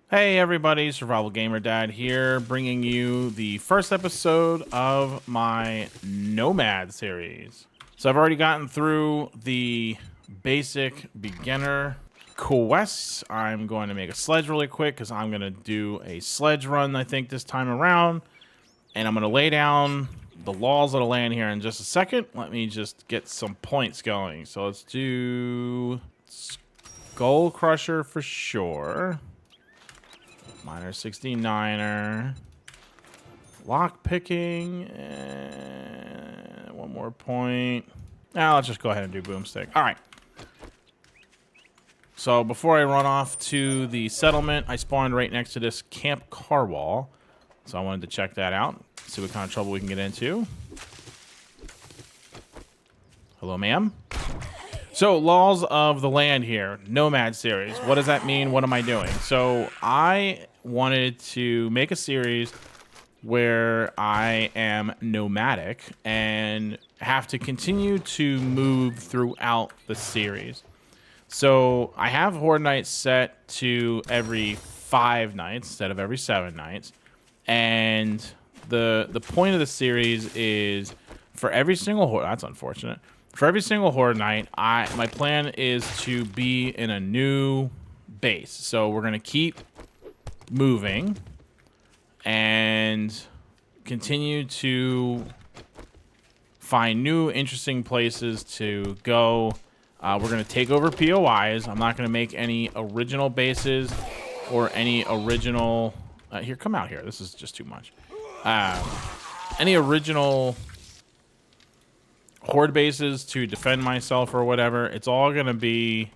Hey everybody, Survival Gamer Dad here, bringing you the first episode of my Nomad series. So I've already gotten through the basic beginner quests. I'm going to make a sledge really quick because I'm going to do a sledge run, I think, this time around. And I'm going to lay down the laws of the land here in just a second. Let me just get some points going. So let's do Skull Crusher for sure. Miner 69er. Lock picking. And one more point. Now let's just go ahead and do boomstick. All right. So before I run off to the settlement, I spawned right next to this camp car wall. So I wanted to check that out. See what kind of trouble we can get into. Hello, ma'am. So, laws of the land here, Nomad series. What does that mean? What am I doing? So, I wanted to make a series where I am nomadic and have to continue to move throughout the series. So, I have Horde nights set to every 5 nights instead of every 7 nights. And the point of the series is for every single Horde, that's unfortunate. For every single Horde night, my plan is to be in a new base. So we're going to keep moving and continue to find new interesting places to go. We're going to take over POIs. I'm not going to make any original bases or any original... here, come out here. This is just too much. Any original... Horde bases to defend myself or whatever. It's all going to be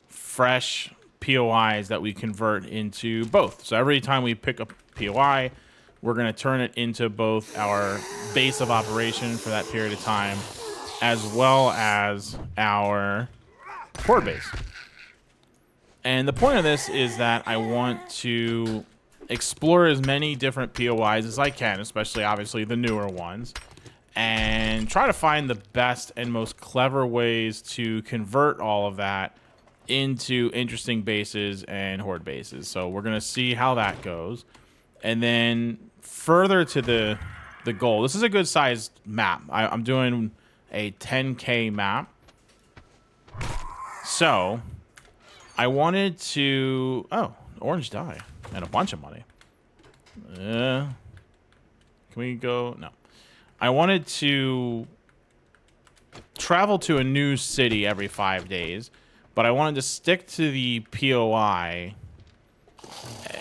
fresh POIs that we convert into both. So every time we pick a POI, we're going to turn it into both our base of operation for that period of time, as well as our Horde base. And the point of this is that I want to explore as many different POIs as I can, especially obviously the newer ones, and try to find the best and most clever ways to convert all of that into interesting bases and Horde bases. So we're going to see how that goes. And then further to the goal, this is a good sized map. I'm doing a 10K map. So I wanted to... Oh, orange dye and a bunch of money. Can we go... No. I wanted to travel to a new city every 5 days, but I wanted to stick to the POI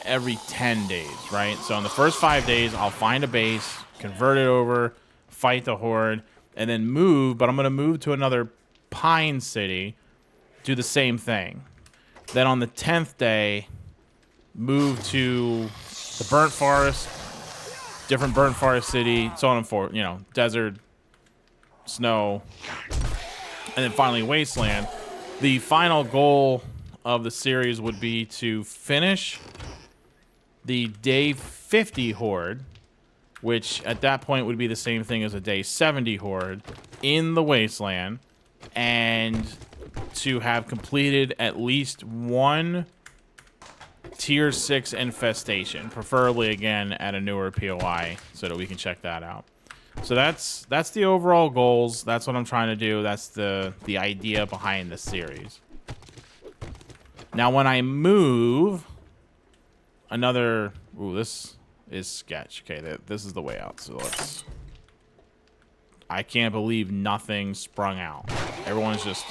every 10 days, right? So in the first 5 days, I'll find a base, convert it over, fight the Horde, and then move, but I'm going to move to another Pine City, do the same thing. Then on the 10th day, move to the Burnt Forest, different Burnt Forest city, so on and forth, you know, desert, snow, and then finally Wasteland. The final goal of the series would be to finish the day 50 Horde, which at that point would be the same thing as a day 70 Horde in the Wasteland, and to have completed at least one Tier 6 infestation, preferably again at a newer POI, so that we can check that out. So that's the overall goals. That's what I'm trying to do. That's the idea behind the series. Now when I move another... Ooh, this is sketch. Okay, this is the way out. So let's... I can't believe nothing sprung out. Everyone's just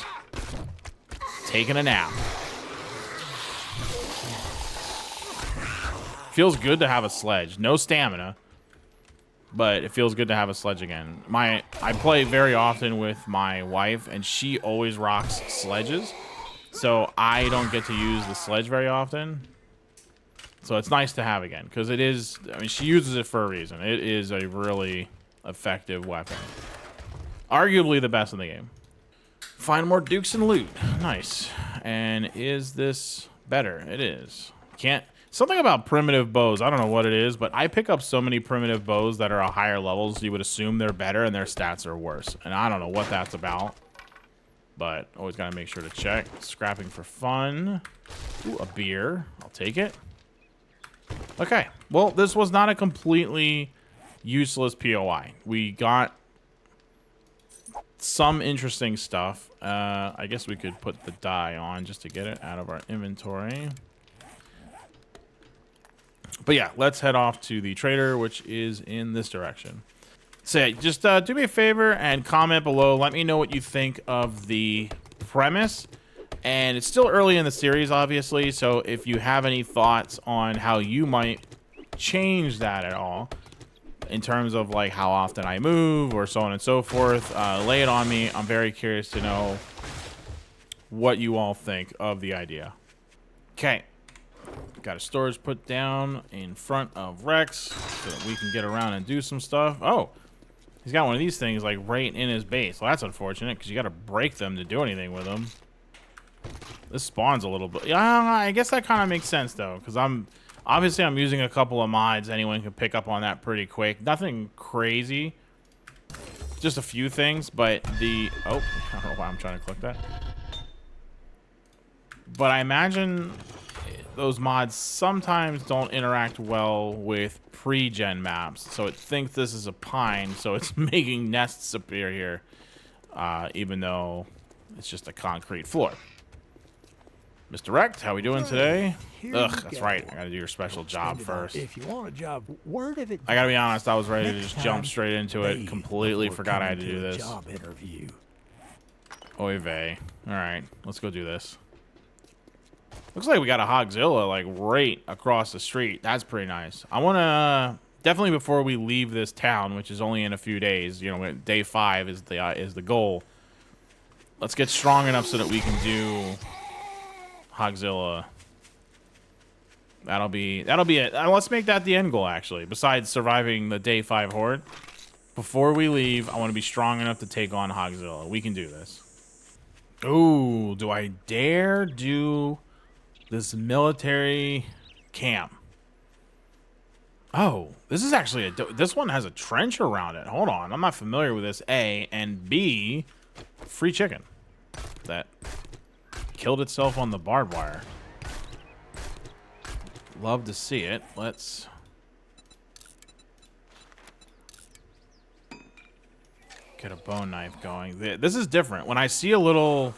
taking a nap. Feels good to have a sledge. No stamina, but it feels good to have a sledge again. I play very often with my wife, and she always rocks sledges, so I don't get to use the sledge very often. So it's nice to have again, because it is... I mean, she uses it for a reason. It is a really effective weapon. Arguably the best in the game. Find more dukes and loot. Nice. And is this better? It is. Can't... Something about primitive bows, I don't know what it is, but I pick up so many primitive bows that are at higher levels, you would assume they're better and their stats are worse. And I don't know what that's about. but always got to make sure to check. Scrapping for fun. Ooh, a beer. I'll take it. Okay. Well, this was not a completely useless POI. We got some interesting stuff. I guess we could put the dye on just to get it out of our inventory. But yeah, let's head off to the trader, which is in this direction. So just do me a favor and comment below. Let me know what you think of the premise. And it's still early in the series, obviously. So if you have any thoughts on how you might change that at all, in terms of like how often I move or so on and so forth, lay it on me. I'm very curious to know what you all think of the idea. Okay. Got a storage put down in front of Rex so that we can get around and do some stuff. Oh, he's got one of these things like right in his base. Well, that's unfortunate because you got to break them to do anything with them. This spawns a little bit. Yeah, I guess that kind of makes sense though, because I'm using a couple of mods. Anyone can pick up on that pretty quick. Nothing crazy, just a few things. But the I don't know why I'm trying to click that. But I imagine those mods sometimes don't interact well with pre-gen maps, so it thinks this is a pine, so it's making nests appear here, even though it's just a concrete floor. Mr. Rect, how we doing today? Ugh, that's right. I gotta do your special job first. If you want a job, word of it. I gotta be honest, I was ready to just jump straight into it. Completely forgot I had to do this. Job interview. Oy vey. All right, let's go do this. Looks like we got a Hogzilla like right across the street. That's pretty nice. I want to definitely, before we leave this town, which is only in a few days, you know, day 5 is the goal. Let's get strong enough so that we can do Hogzilla. That'll be it. Let's make that the end goal, actually. Besides surviving the day 5 horde, before we leave, I want to be strong enough to take on Hogzilla. We can do this. Ooh, do I dare do this military camp? Oh, this is actually this one has a trench around it. Hold on, I'm not familiar with this. A, and B, free chicken that killed itself on the barbed wire. Love to see it. Let's get a bone knife going. This is different. When I see a little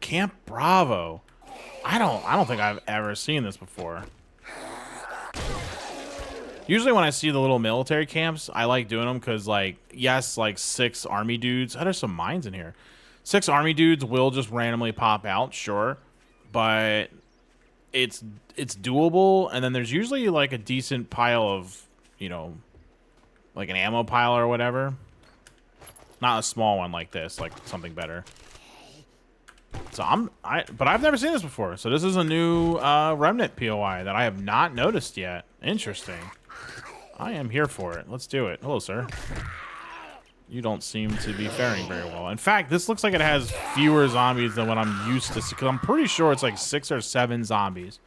Camp Bravo, I don't think I've ever seen this before. Usually when I see the little military camps, I like doing them because, like, yes, like 6 army dudes. Oh, there's some mines in here. 6 army dudes will just randomly pop out, sure, but it's doable. And then there's usually like a decent pile of, you know, like an ammo pile or whatever. Not a small one like this, like something better. So but I've never seen this before. So this is a new Remnant POI that I have not noticed yet. Interesting. I am here for it. Let's do it. Hello, sir. You don't seem to be faring very well. In fact, this looks like it has fewer zombies than what I'm used to. Because I'm pretty sure it's like 6 or 7 zombies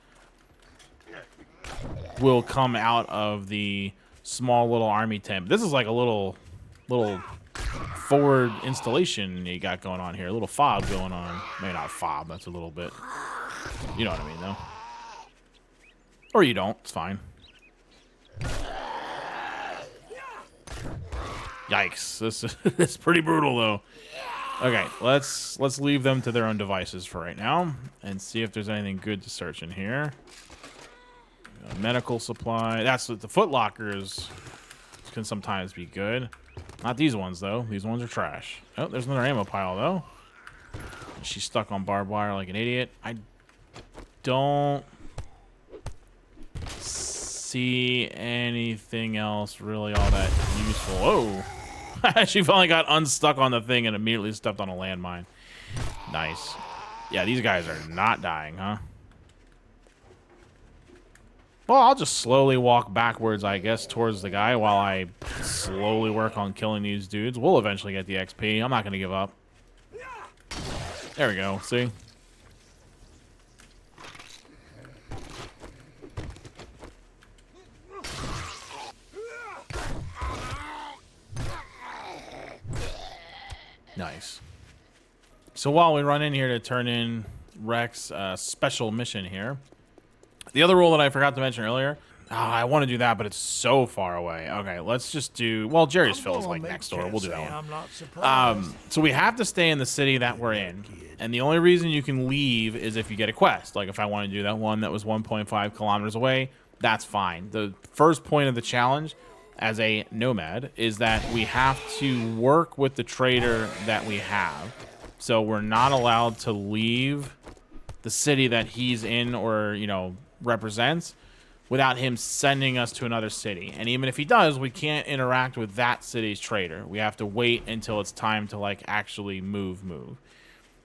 will come out of the small little army tent. This is like a little forward installation you got going on here. A little fob going on. Maybe not fob. That's a little bit. You know what I mean, though. Or you don't. It's fine. Yikes. This is pretty brutal, though. Okay, let's leave them to their own devices for right now and see if there's anything good to search in here. Medical supply. That's what the foot lockers can sometimes be good. Not these ones, though. These ones are trash. Oh, there's another ammo pile, though. She's stuck on barbed wire like an idiot. I don't see anything else really all that useful. Whoa. She finally got unstuck on the thing and immediately stepped on a landmine. Nice. Yeah, these guys are not dying, huh? Well, I'll just slowly walk backwards, I guess, towards the guy while I slowly work on killing these dudes. We'll eventually get the XP. I'm not going to give up. There we go. See? Nice. So while we run in here to turn in Rex' special mission here, the other rule that I forgot to mention earlier, I want to do that, but it's so far away. Okay, let's just do, well, Jerry's Phil is like next door. We'll do that one. I'm not surprised. So we have to stay in the city that we're in. And the only reason you can leave is if you get a quest. Like if I want to do that one that was 1.5 kilometers away, that's fine. The first point of the challenge as a nomad is that we have to work with the trader that we have. So we're not allowed to leave the city that he's in or, you know, represents without him sending us to another city. And even if he does, we can't interact with that city's trader. We have to wait until it's time to like actually move.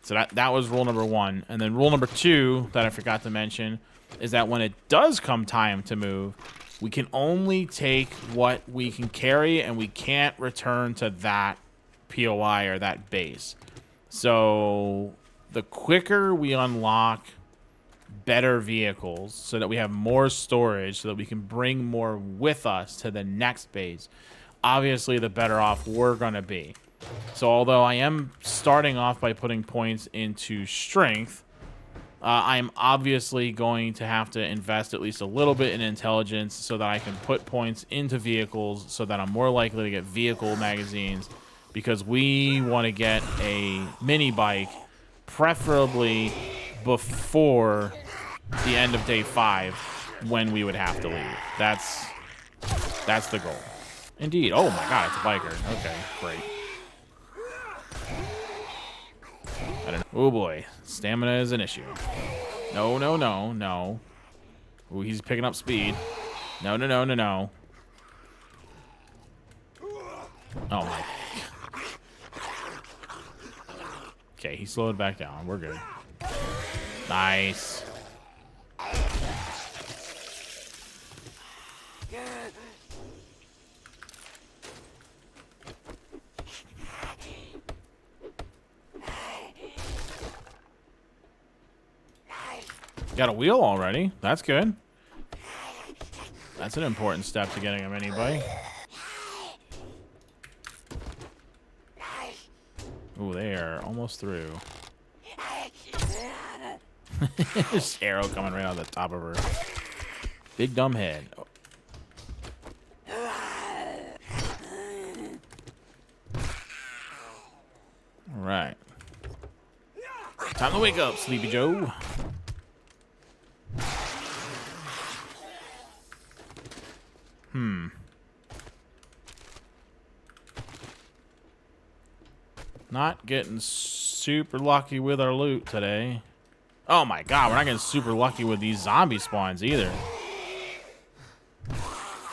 So that was rule number 1. And then rule number 2 that I forgot to mention is that when it does come time to move, we can only take what we can carry and we can't return to that POI or that base. So the quicker we unlock better vehicles so that we have more storage so that we can bring more with us to the next base, obviously the better off we're going to be. So although I am starting off by putting points into strength, I'm obviously going to have to invest at least a little bit in intelligence so that I can put points into vehicles so that I'm more likely to get vehicle magazines, because we want to get a mini bike preferably before the end of day 5 when we would have to leave. That's the goal. Indeed. Oh my god, it's a biker. Okay, great. I don't know. Oh boy, stamina is an issue. No. Ooh, he's picking up speed. No. Oh my. Okay, he slowed back down. We're good. Nice. Got a wheel already. That's good. That's an important step to getting a mini bike. Ooh, they are almost through. This arrow coming right out of the top of her big dumb head. Oh. All right. Time to wake up, Sleepy Joe. Not getting super lucky with our loot today. Oh my god, we're not getting super lucky with these zombie spawns either.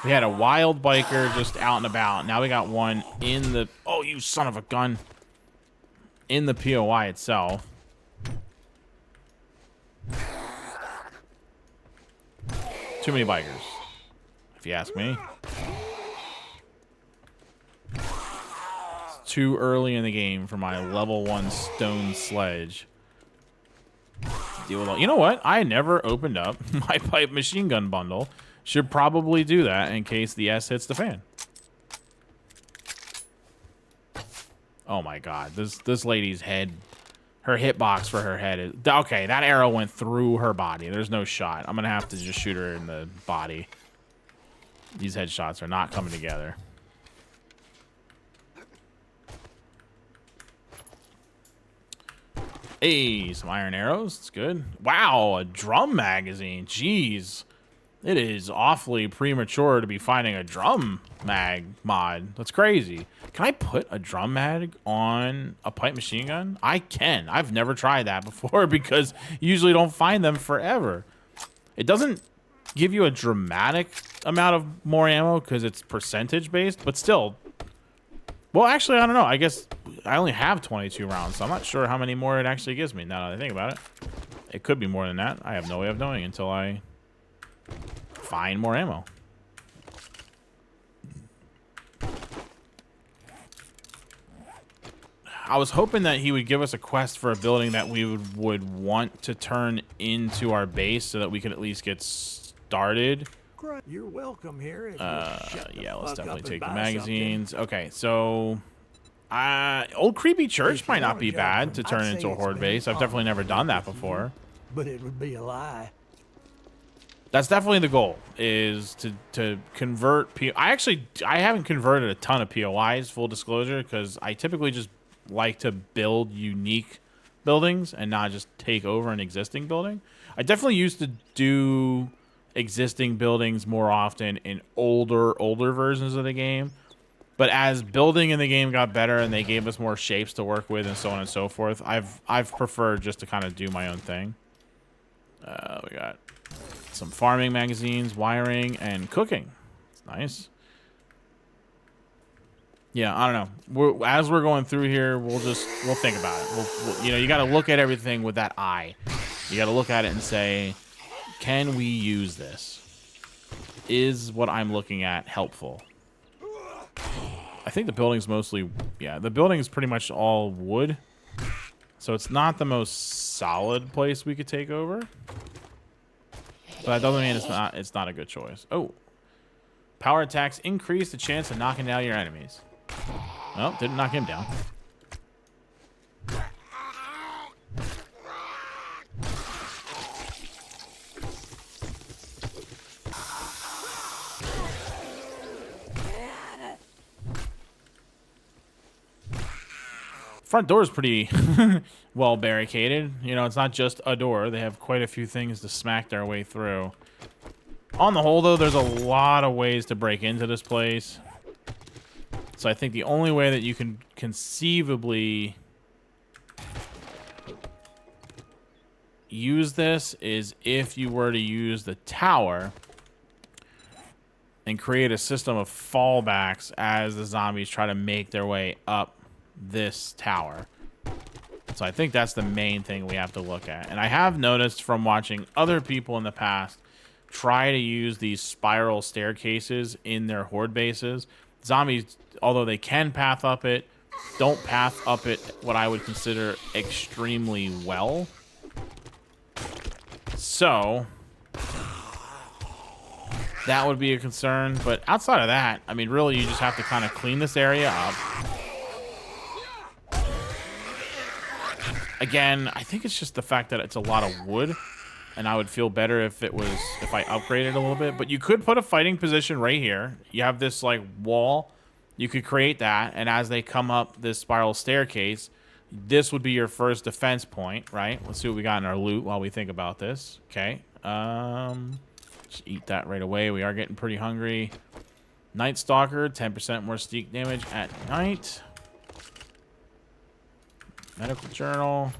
We had a wild biker just out and about. Now we got one in the... Oh, you son of a gun. In the POI itself. Too many bikers, if you ask me. It's too early in the game for my level 1 stone sledge. Deal with all. You know what? I never opened up my pipe machine gun bundle. Should probably do that in case the S hits the fan. Oh my god, this lady's head, her hitbox for her head is okay. That arrow went through her body. There's no shot. I'm gonna have to just shoot her in the body. These headshots are not coming together. Hey, some iron arrows. It's good. Wow, a drum magazine. Jeez. It is awfully premature to be finding a drum mag mod. That's crazy. Can I put a drum mag on a pipe machine gun? I can. I've never tried that before because you usually don't find them forever. It doesn't give you a dramatic amount of more ammo because it's percentage based, but still. Well, actually, I don't know. I guess I only have 22 rounds, so I'm not sure how many more it actually gives me now that I think about it. It could be more than that. I have no way of knowing until I find more ammo. I was hoping that he would give us a quest for a building that we would want to turn into our base so that we could at least get started. You're welcome here. Yeah, let's definitely take the magazines. Okay, so Old creepy church If you might not wanna be judge bad from- to I'd turn say into a it's horde been base. I've definitely never done that with you, before. But it would be a lie. That's definitely the goal, is to convert I haven't converted a ton of POIs, full disclosure, because I typically just like to build unique buildings and not just take over an existing building. I definitely used to do existing buildings more often in older versions of the game. But as building in the game got better and they gave us more shapes to work with and so on and so forth, I've preferred just to kind of do my own thing. We got some farming magazines, wiring, and cooking. It's nice. Yeah, I don't know. As we're going through here, we'll think about it. You know, you got to look at everything with that eye. You got to look at it and say, can we use this? Is what I'm looking at helpful? I think the building's mostly, yeah, the building is pretty much all wood. So it's not the most solid place we could take over. But that doesn't mean it's not a good choice. Oh. Power attacks increase the chance of knocking down your enemies. Well, didn't knock him down. Front door is pretty well barricaded. You know, it's not just a door. They have quite a few things to smack their way through. On the whole, though, there's a lot of ways to break into this place. So I think the only way that you can conceivably use this is if you were to use the tower and create a system of fallbacks as the zombies try to make their way up this tower. So I think that's the main thing we have to look at. And I have noticed from watching other people in the past try to use these spiral staircases in their horde bases. Zombies, although they can path up it, don't path up it what I would consider extremely well. So that would be a concern. But outside of that, I mean, really, you just have to kind of clean this area up. Again, I think it's just the fact that it's a lot of wood, and I would feel better if I upgraded a little bit. But you could put a fighting position right here. You have this like wall. You could create that, and as they come up this spiral staircase, this would be your first defense point, right? Let's see what we got in our loot while we think about this. Okay. Just eat that right away. We are getting pretty hungry. Night Stalker, 10% more sneak damage at night. Medical journal.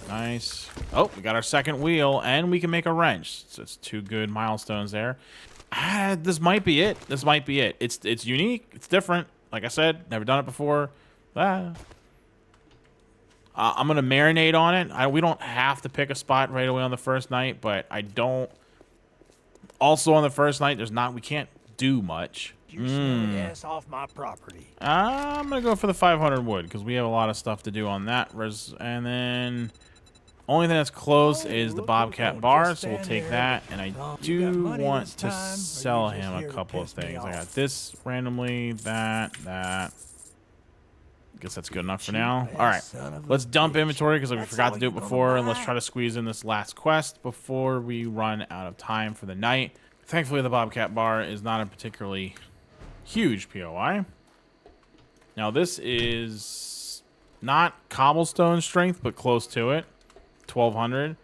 Nice. Oh, we got our second wheel, and we can make a wrench. So it's 2 good milestones there. This might be it. This might be it. It's unique. It's different. Like I said, never done it before. I'm gonna marinate on it. We don't have to pick a spot right away on the first night, but I don't. Also on the first night, we can't do much. Your smelly ass off my property. I'm gonna go for the 500 wood because we have a lot of stuff to do on that. And then only thing that's close is the Bobcat bar, so we'll take that. And I do want to sell him a couple of things. I got this randomly, that. Guess that's good enough for now. All right, let's dump inventory because we forgot to do it before, and let's try to squeeze in this last quest before we run out of time for the night. Thankfully, the Bobcat bar is not a particularly huge POI. Now, this is not cobblestone strength, but close to it. 1200.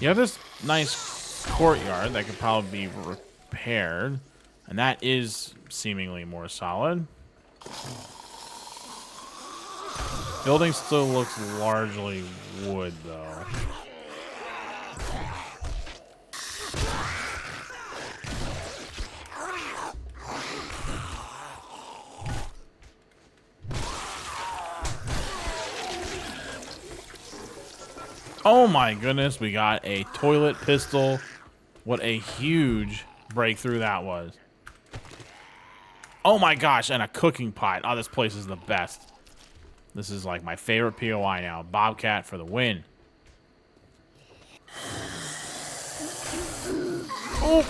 You have this nice courtyard that could probably be repaired, and that is seemingly more solid. Building still looks largely wood, though. Oh my goodness, we got a toilet pistol. What a huge breakthrough that was. Oh my gosh, and a cooking pot. Oh, this place is the best. This is like my favorite POI now. Bobcat for the win. Oh!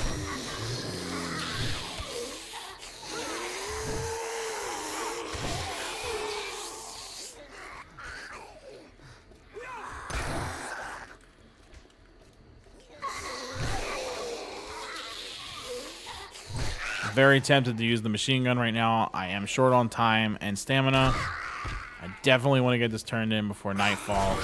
Very tempted to use the machine gun right now. I am short on time and stamina. I definitely want to get this turned in before nightfall.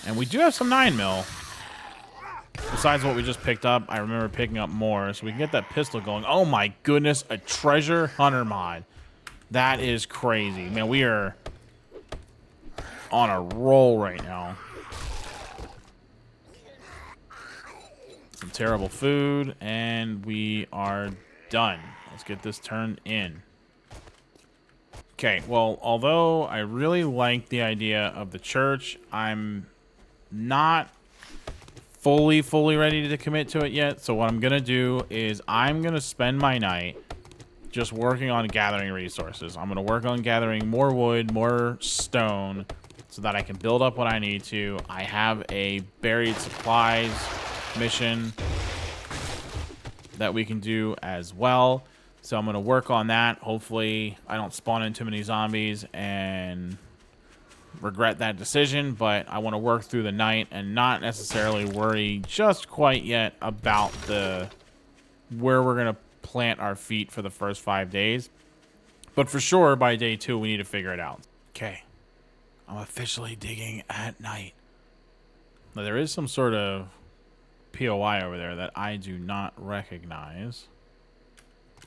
And we do have some 9mm. Besides what we just picked up, I remember picking up more, so we can get that pistol going. Oh my goodness, a treasure hunter mod. That is crazy. Man, we are on a roll right now. Some terrible food, and we are done. Let's get this turned in. Okay, well, although I really like the idea of the church, I'm not fully ready to commit to it yet. So what I'm going to do is I'm going to spend my night just working on gathering resources. I'm going to work on gathering more wood, more stone, so that I can build up what I need to. I have a buried supplies mission that we can do as well. So I'm going to work on that. Hopefully I don't spawn in too many zombies and regret that decision, but I want to work through the night and not necessarily worry just quite yet about where we're going to plant our feet for the first 5 days. But for sure, by day 2, we need to figure it out. Okay. I'm officially digging at night. Now, there is some sort of POI over there that I do not recognize.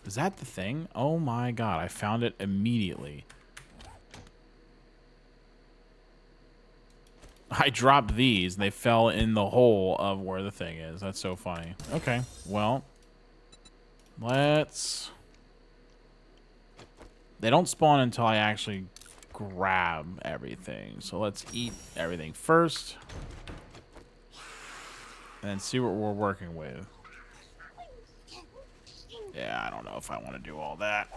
Is that the thing? Oh my god, I found it immediately. I dropped these, and they fell in the hole of where the thing is. That's so funny. Okay, well, let's... They don't spawn until I actually grab everything. So let's eat everything first. And then see what we're working with. Yeah, I don't know if I want to do all that.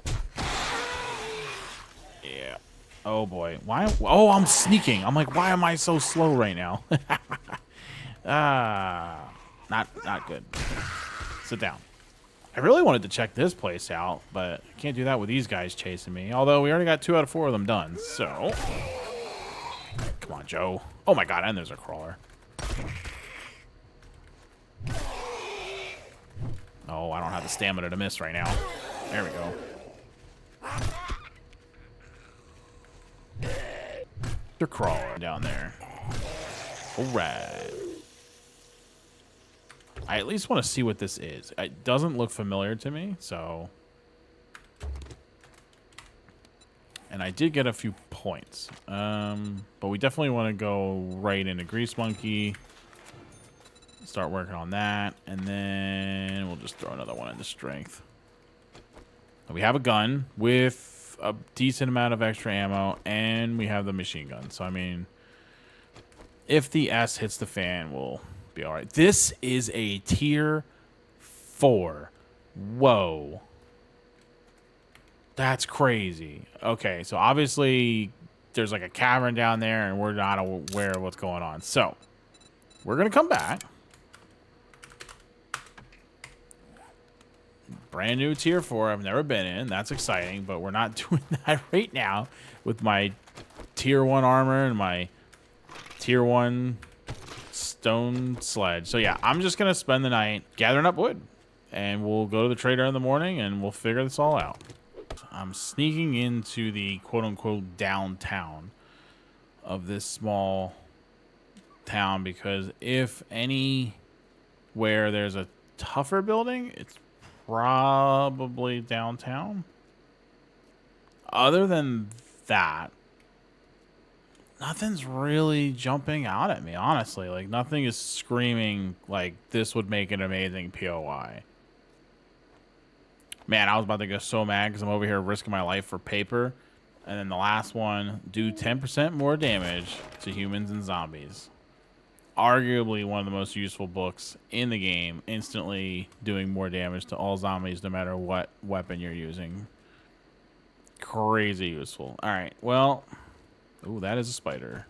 Yeah. Oh boy. Why? Oh, I'm sneaking. I'm like, why am I so slow right now? Not good. Sit down. I really wanted to check this place out, but I can't do that with these guys chasing me. Although we already got 2 out of 4 of them done. So, come on, Joe. Oh my god, and there's a crawler. Oh, I don't have the stamina to miss right now. There we go. They're crawling down there. All right. I at least want to see what this is. It doesn't look familiar to me, so... And I did get a few points. But we definitely want to go right into Grease Monkey. Start working on that. And then we'll just throw another one into Strength. We have a gun with a decent amount of extra ammo. And we have the machine gun. So, I mean... If the S hits the fan, we'll... be all right. This is a tier 4. Whoa. That's crazy. Okay, so obviously there's like a cavern down there and we're not aware of what's going on. So we're going to come back. Brand new tier 4 I've never been in. That's exciting, but we're not doing that right now with my tier 1 armor and my tier 1 stone sledge. So yeah, I'm just gonna spend the night gathering up wood, and we'll go to the trader in the morning and we'll figure this all out. I'm sneaking into the quote-unquote downtown of this small town because if anywhere there's a tougher building, it's probably downtown. Other than that, nothing's really jumping out at me, honestly. Like, nothing is screaming like this would make an amazing POI. Man, I was about to get so mad because I'm over here risking my life for paper. And then the last one, do 10% more damage to humans and zombies. arguably one of the most useful books in the game, instantly doing more damage to all zombies no matter what weapon you're using. Crazy useful. All right, well, ooh, that is a spider.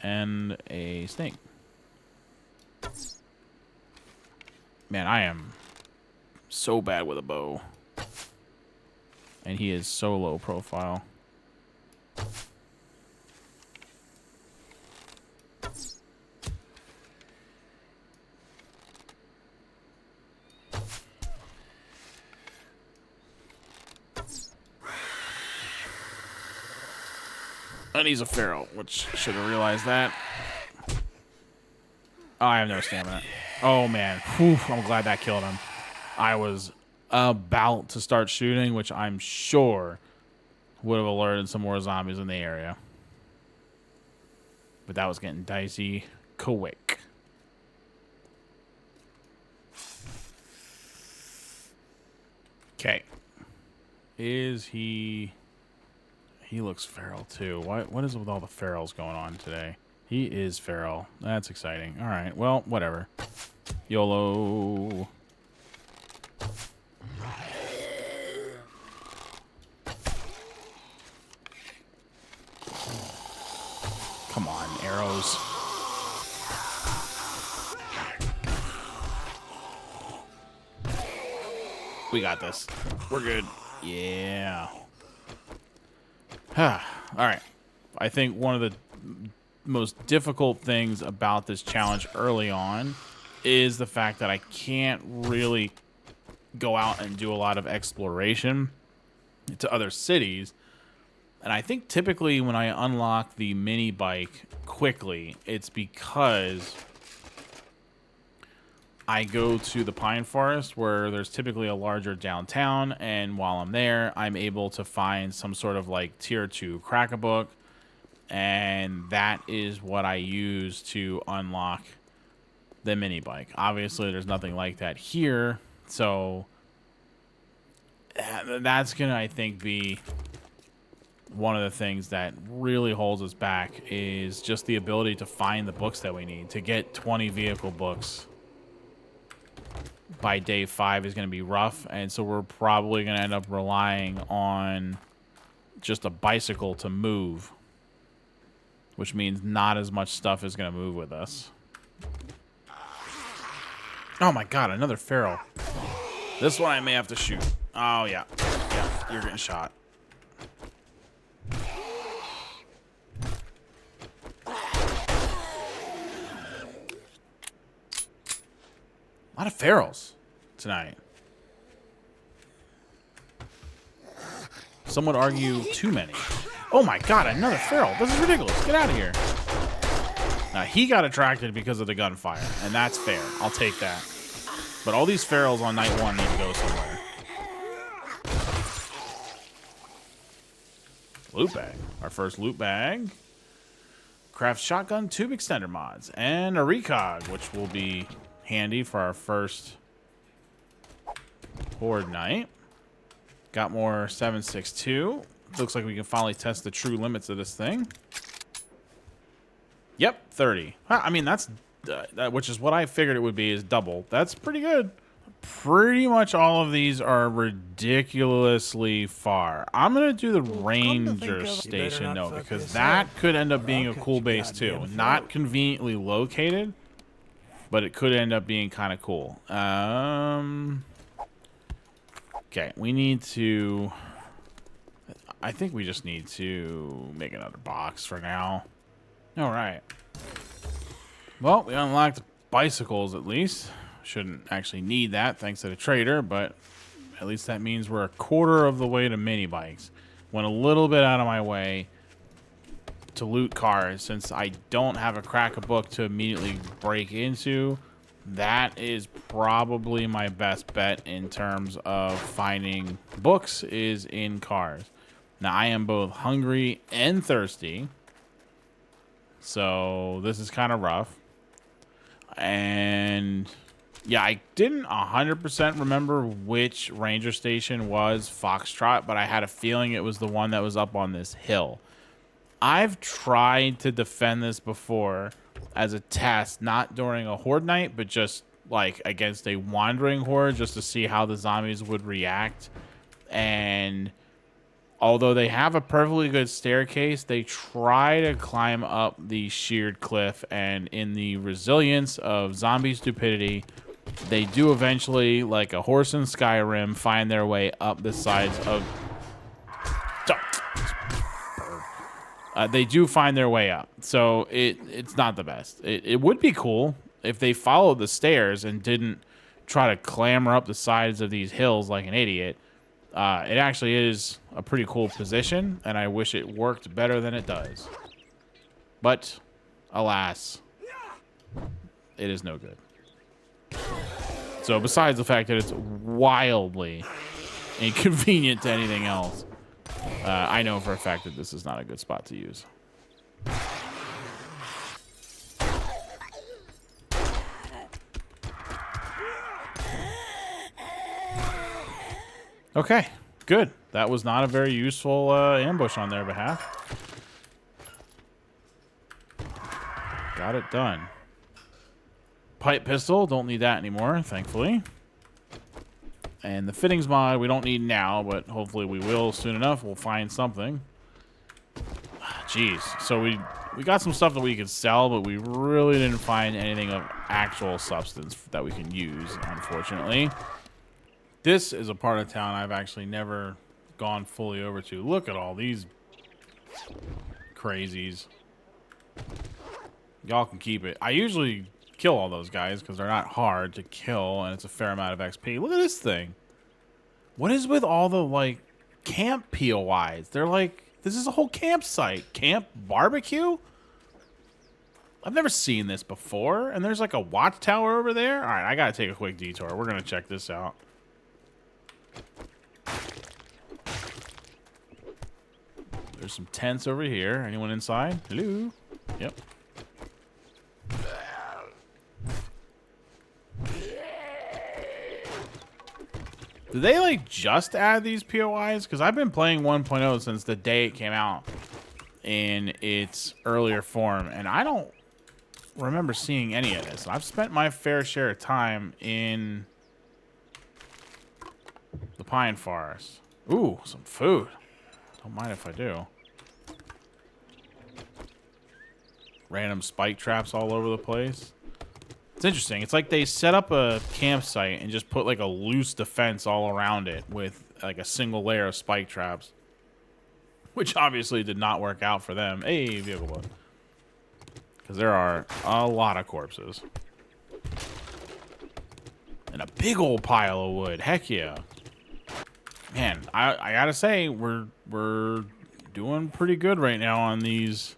And a snake. Man, I am so bad with a bow. And he is so low profile. And he's a feral, which should have realized that. Oh, I have no stamina. Oh, man. Whew, I'm glad that killed him. I was about to start shooting, which I'm sure would have alerted some more zombies in the area. But that was getting dicey quick. Okay. Is he... He looks feral, too. What is it with all the ferals going on today? He is feral. That's exciting. All right. Well, whatever. YOLO. Come on, arrows. We got this. We're good. Yeah. All right. I think one of the most difficult things about this challenge early on is the fact that I can't really go out and do a lot of exploration to other cities. And I think typically when I unlock the mini bike quickly, it's because I go to the pine forest where there's typically a larger downtown, and while I'm there, I'm able to find some sort of like tier 2 crack-a-book, and that is what I use to unlock the mini bike. Obviously, there's nothing like that here, so that's gonna, I think, be one of the things that really holds us back, is just the ability to find the books that we need. To get 20 vehicle books by day 5 is going to be rough, and so we're probably going to end up relying on just a bicycle to move, which means not as much stuff is going to move with us. Oh my god, another feral. This one I may have to shoot. Oh yeah. Yeah, you're getting shot. A lot of ferals tonight. Some would argue too many. Oh my god, another feral. This is ridiculous. Get out of here. Now, he got attracted because of the gunfire, and that's fair. I'll take that. But all these ferals on night 1 need to go somewhere. Loot bag. Our first loot bag. Craft shotgun tube extender mods. And a recog, which will be handy for our first Horde night. Got more 7.62. Looks like we can finally test the true limits of this thing. Yep, 30. I mean, that's which is what I figured it would be, is double. That's pretty good. Pretty much all of these are ridiculously far. I'm gonna do the ranger station though, because that could end up being a cool base too. Not conveniently located, but it could end up being kind of cool. Okay, we need to... I think we just need to make another box for now. All right. Well, we unlocked bicycles at least. Shouldn't actually need that thanks to the trader, but at least that means we're a quarter of the way to mini bikes. Went a little bit out of my way to loot cars since I don't have a crack-a-book to immediately break into. That is probably my best bet in terms of finding books, is in cars. Now, I am both hungry and thirsty, so this is kind of rough. And Yeah, I didn't 100% remember which ranger station was Foxtrot, but I had a feeling it was the one that was up on this hill. I've tried to defend this before as a test, not during a horde night, but just like against a wandering horde, just to see how the zombies would react. And although they have a perfectly good staircase, they try to climb up the sheared cliff, and in the resilience of zombie stupidity, they do eventually, like a horse in Skyrim, find their way up the sides of... they do find their way up, so it's not the best. It would be cool if they followed the stairs and didn't try to clamber up the sides of these hills like an idiot. It actually is a pretty cool position, and I wish it worked better than it does. But, alas, it is no good. So besides the fact that it's wildly inconvenient to anything else, I know for a fact that this is not a good spot to use. Okay, good. That was not a very useful ambush on their behalf. Got it done. Pipe pistol, don't need that anymore, thankfully. And the fittings mod we don't need now, but hopefully we will soon enough. We'll find something. Jeez. So we got some stuff that we could sell, but we really didn't find anything of actual substance that we can use, unfortunately. This is a part of town I've actually never gone fully over to. Look at all these crazies. Y'all can keep it. I usually kill all those guys because they're not hard to kill, and it's a fair amount of XP. Look at this thing. What is with all the, like, camp POIs? They're like, this is a whole campsite. Camp barbecue? I've never seen this before, and there's like a watchtower over there. All right, I gotta take a quick detour. We're gonna check this out. There's some tents over here. Anyone inside? Hello? Yep. Did they, like, just add these POIs? Because I've been playing 1.0 since the day it came out in its earlier form, and I don't remember seeing any of this. I've spent my fair share of time in the Pine Forest. Ooh, some food. Don't mind if I do. Random spike traps all over the place. It's interesting. It's like they set up a campsite and just put like a loose defense all around it with like a single layer of spike traps, which obviously did not work out for them. Hey, vehicle bug. Because there are a lot of corpses. And a big old pile of wood. Heck yeah. Man, I gotta say, we're doing pretty good right now on these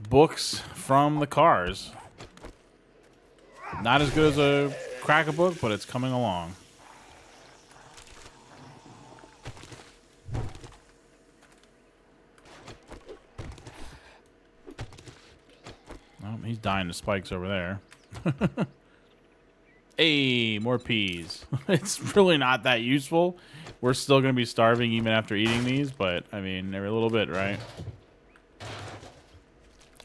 books from the cars. Not as good as a crack a book, but it's coming along. Oh, he's dying to spikes over there. Hey, more peas. It's really not that useful. We're still going to be starving even after eating these, but, I mean, every little bit, right?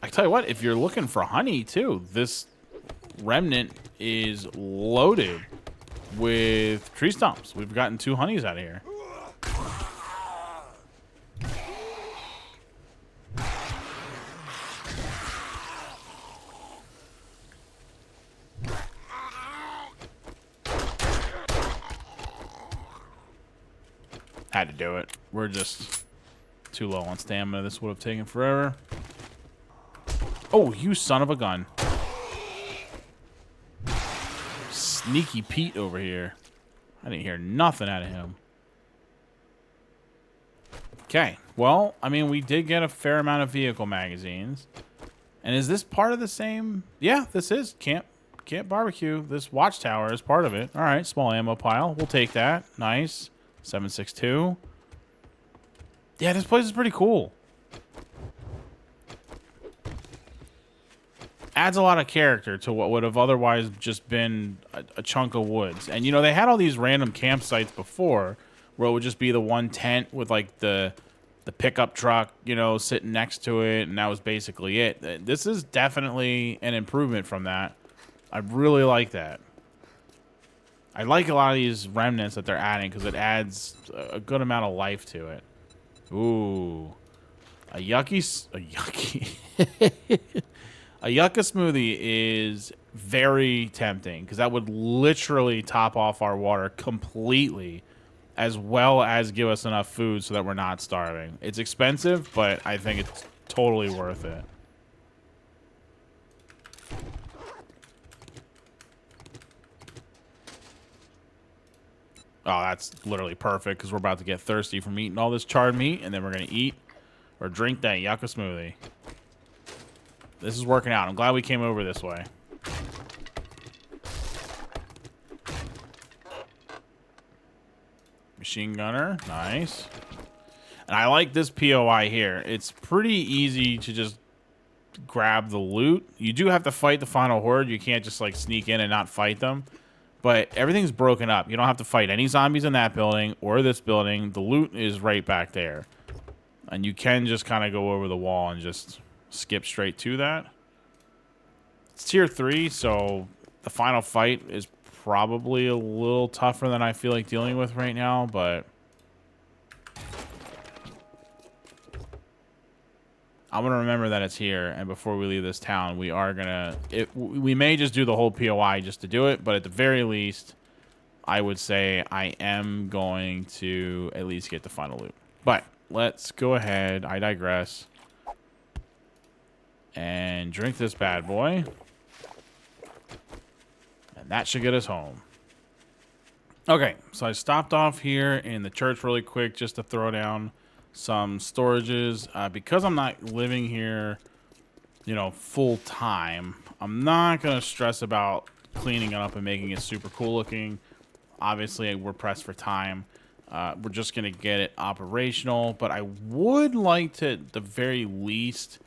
I tell you what, if you're looking for honey, too, this remnant is loaded with tree stumps. We've gotten 2 honeys out of here. Had to do it. We're just too low on stamina. This would have taken forever. Oh, you son of a gun. Sneaky Pete over here. I didn't hear nothing out of him. Okay. Well, I mean, we did get a fair amount of vehicle magazines. And is this part of the same? Yeah, this is Camp Barbecue. This watchtower is part of it. All right, small ammo pile. We'll take that. Nice. 7.62. Yeah, this place is pretty cool. adds a lot of character to what would have otherwise just been a chunk of woods. And, you know, they had all these random campsites before where it would just be the one tent with, like, the pickup truck, you know, sitting next to it, and that was basically it. This is definitely an improvement from that. I really like that. I like a lot of these remnants that they're adding because it adds a good amount of life to it. Ooh. A yucky a yucca smoothie is very tempting because that would literally top off our water completely, as well as give us enough food so that we're not starving. It's expensive, but I think it's totally worth it. Oh, that's literally perfect because we're about to get thirsty from eating all this charred meat, and then we're going to eat or drink that yucca smoothie. This is working out. I'm glad we came over this way. Machine gunner. Nice. And I like this POI here. It's pretty easy to just grab the loot. You do have to fight the final horde. You can't just like sneak in and not fight them. But everything's broken up. You don't have to fight any zombies in that building or this building. The loot is right back there. And you can just kind of go over the wall and just skip straight to that. It's tier 3, so the final fight is probably a little tougher than I feel like dealing with right now, but I'm going to remember that it's here, and before we leave this town, we are going to... We may just do the whole POI just to do it, but at the very least, I would say I am going to at least get the final loot. But let's go ahead. I digress. And drink this bad boy. And that should get us home. Okay, so I stopped off here in the church really quick just to throw down some storages. Because I'm not living here, you know, full time, I'm not going to stress about cleaning it up and making it super cool looking. Obviously, we're pressed for time. We're just going to get it operational. But I would like to, at the very least,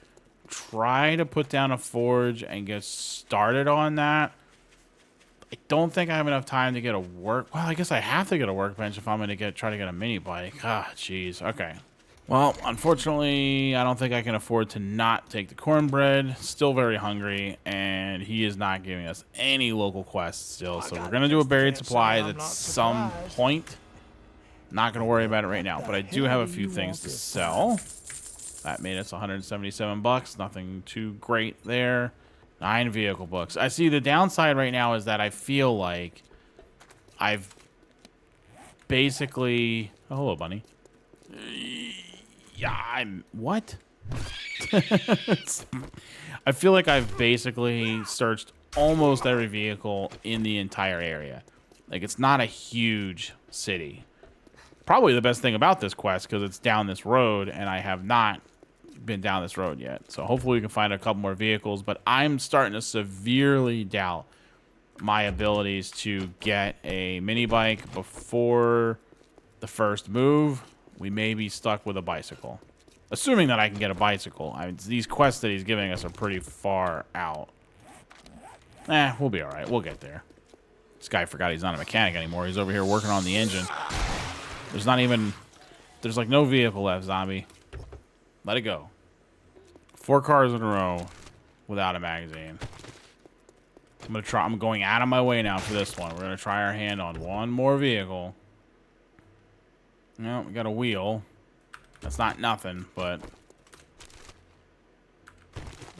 try to put down a forge and get started on that. I don't think I have enough time to get a work... Well, I guess I have to get a workbench if I'm going to try to get a mini bike. Ah, jeez. Okay. Well, unfortunately, I don't think I can afford to not take the cornbread. Still very hungry, and he is not giving us any local quests still. So we're going to do a buried supply at some point. Not going to worry about it right now, but I do have a few things to sell. That made us 177 bucks. Nothing too great there. 9 vehicle books. I see the downside right now is that I feel like I've basically... Oh, hello, bunny. Yeah, what? I feel like I've basically searched almost every vehicle in the entire area. Like, it's not a huge city. Probably the best thing about this quest, because it's down this road, and I have not been down this road yet. So hopefully we can find a couple more vehicles, but I'm starting to severely doubt my abilities to get a mini bike before the first move. We may be stuck with a bicycle. Assuming that I can get a bicycle. I mean, these quests that he's giving us are pretty far out. We'll be alright. We'll get there. This guy forgot he's not a mechanic anymore. He's over here working on the engine. There's not even... There's like no vehicle left, zombie. Let it go. 4 cars in a row without a magazine. I'm going out of my way now for this one. We're gonna try our hand on one more vehicle. No, we got a wheel. That's not nothing, but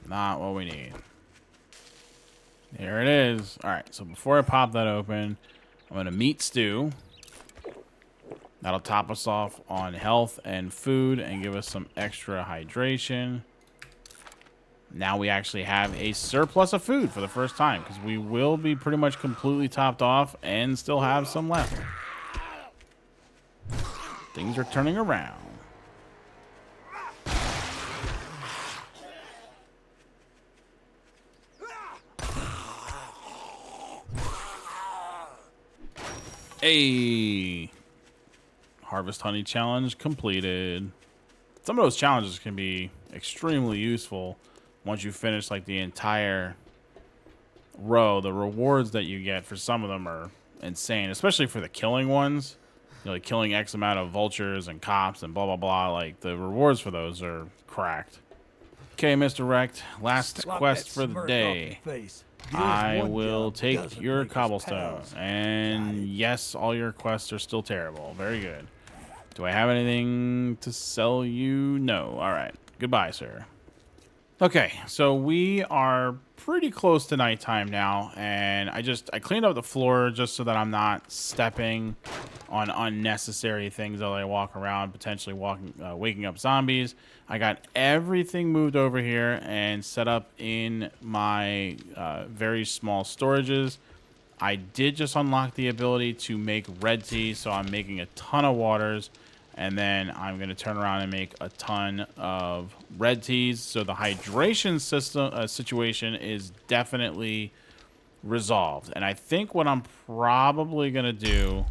not what we need. Here it is. All right, so before I pop that open, I'm gonna meat stew. That'll top us off on health and food and give us some extra hydration. Now we actually have a surplus of food for the first time because we will be pretty much completely topped off and still have some left. Things are turning around. Hey! Harvest honey challenge completed. Some of those challenges can be extremely useful once you finish like the entire row, the rewards that you get for some of them are insane, especially for the killing ones. You know, like killing X amount of vultures and cops and blah, blah, blah. Like, the rewards for those are cracked. Okay, Mr. Wrecked, last Slap quest that for the smirk off day. your face. Just I one will job take doesn't your make us cobblestone. pals. Got And it. yes, all your quests are still terrible. Very good. Do I have anything to sell you? No. All right. Goodbye, sir. Okay, so we are pretty close to nighttime now, and I cleaned up the floor just so that I'm not stepping on unnecessary things as I walk around, potentially waking up zombies. I got everything moved over here and set up in my very small storages. I did just unlock the ability to make red tea, so I'm making a ton of waters. And then I'm going to turn around and make a ton of red teas. So the hydration system situation is definitely resolved. And I think what I'm probably going to do...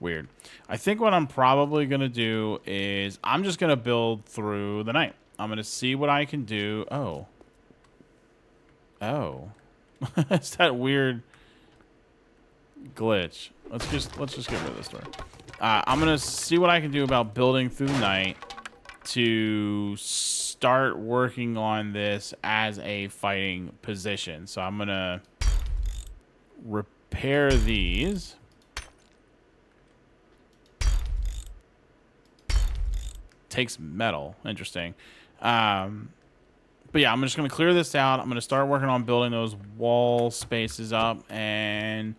Weird. I think what I'm probably going to do is I'm just going to build through the night. I'm going to see what I can do. Oh. Oh. It's that weird... glitch. Let's just get rid of this door. I'm gonna see what I can do about building through the night to start working on this as a fighting position. So I'm gonna repair these. Takes metal. Interesting. But yeah, I'm just gonna clear this out. I'm gonna start working on building those wall spaces up, and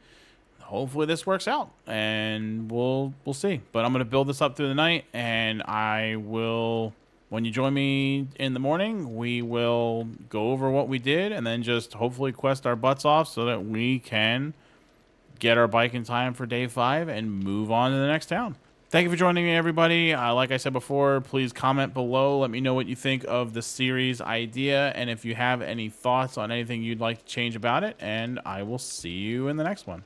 hopefully this works out, and we'll see. But I'm going to build this up through the night, and I will, when you join me in the morning, we will go over what we did and then just hopefully quest our butts off so that we can get our bike in time for day 5 and move on to the next town. Thank you for joining me, everybody. Like I said before, please comment below. Let me know what you think of the series idea, and if you have any thoughts on anything you'd like to change about it, and I will see you in the next one.